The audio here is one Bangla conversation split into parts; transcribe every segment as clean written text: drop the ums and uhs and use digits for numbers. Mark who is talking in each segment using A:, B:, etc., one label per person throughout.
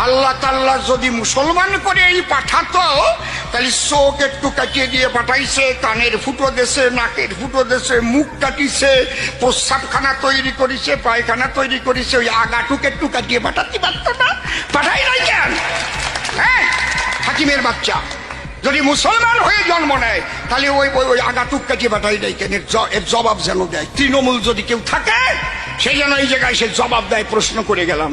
A: আল্লাহ তাআলা যদি মুসলমান করে এই পাঠাতো, তাহলে চোখ একটু কাটিয়ে দিয়ে পাঠাইছে, কানের ফুটো দেশে, নাকের ফুটো দেশে, মুখ কাটিছে, প্রস্রাবখানা তৈরি করেছে, পায়খানা তৈরি করেছে, ওই আগাটুক একটু কাটিয়ে পাঠাতে পারতো না? পাঠাই নাই কেন? হ্যাঁ, হাকিমের বাচ্চা যদি মুসলমান হয়ে জন্ম নেয়, তাহলে ওই ওই ওই আগাটুক কাটিয়ে পাঠাই নাই কেন? এর জবাব যেন দেয়। তৃণমূল যদি কেউ থাকে, সেই যেন এই জায়গায় সে জবাব দেয়। প্রশ্ন করে গেলাম,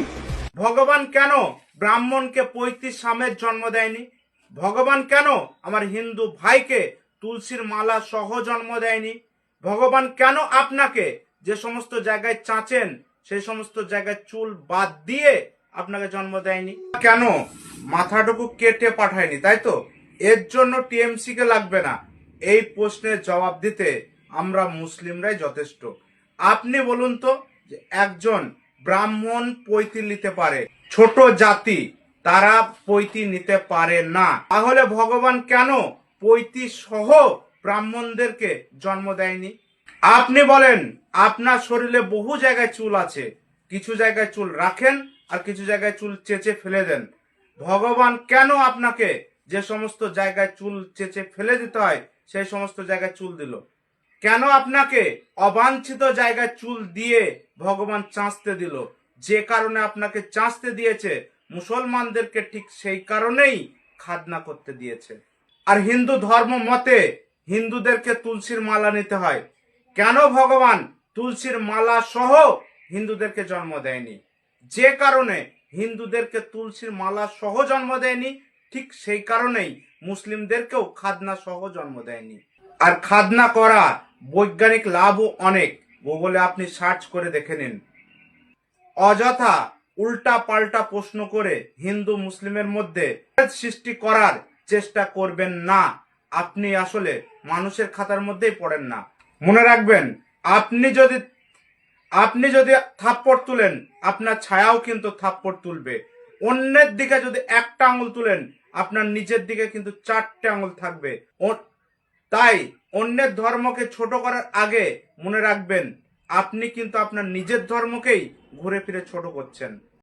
B: ভগবান কেন ব্রাহ্মণকে 35 সামের জন্ম দেয়নি? ভগবান কেন আমার হিন্দু ভাইকে তুলসীর মালা সহ জন্ম দেয়নি? ভগবান কেন আপনাকে যে সমস্ত জায়গায় চাঁচেন সেই সমস্ত জায়গায় চুল বাদ দিয়ে আপনাকে জন্ম দেয়নি? কেন মাথাটুকু কেটে পাঠায়নি? তাই তো, এর জন্য টিএমসি কে লাগবে না। এই প্রশ্নের জবাব দিতে আমরা মুসলিমরাই যথেষ্ট। আপনি বলুন তো, যে একজন ব্রাহ্মণ পৈতি নিতে পারে, ছোট জাতি তারা পৈতি নিতে পারে না, তাহলে ভগবান কেন পৈতি সহ ব্রাহ্মণদেরকে জন্ম দেয়নি? আপনি বলেন আপনার শরীরে বহু জায়গায় চুল আছে, কিছু জায়গায় চুল রাখেন আর কিছু জায়গায় চুল চেঁচে ফেলে দেন। ভগবান কেন আপনাকে যে সমস্ত জায়গায় চুল চেঁচে ফেলে দিতে হয় সেই সমস্ত জায়গায় চুল দিল? কেন আপনাকে অবাঞ্ছিত জায়গায় চুল দিয়ে ভগবান চাঁচতে দিল? যে কারণে আপনাকে চাঁচতে দিয়েছে, মুসলমানদেরকে ঠিক সেই কারণেই খাজনা করতে দিয়েছে। আর হিন্দু ধর্ম মতে হিন্দুদেরকে তুলসীর মালা নিতে হয়। কেন ভগবান তুলসীর মালা সহ হিন্দুদেরকে জন্ম দেয়নি? যে কারণে হিন্দুদেরকে তুলসীর মালা সহ জন্ম দেয়নি, ঠিক সেই কারণেই মুসলিমদেরকেও খাজনা সহ জন্ম দেয়নি। আর খাজনা করা বৈজ্ঞানিক লাভও অনেক, গুগলে আপনি সার্চ করে দেখে নিন। অযথা উল্টা পাল্টা প্রশ্ন করে হিন্দু মুসলিমের মধ্যে সৃষ্টি করার চেষ্টা করবেন না। আপনি আসলে মানুষের খাতার মধ্যেই পড়েন না। মনে রাখবেন, আপনি যদি থাপ্পড় তুলেন, আপনার ছায়াও কিন্তু থাপ্পড় তুলবে। অন্যের দিকে যদি একটা আঙুল তুলেন, আপনার নিজের দিকে কিন্তু 4টে আঙুল থাকবে। তাই অন্যের ধর্মকে ছোট করার আগে মনে রাখবেন, আপনি কিন্তু আপনার নিজের ধর্মকেই ঘুরে ফিরে ছোট করছেন।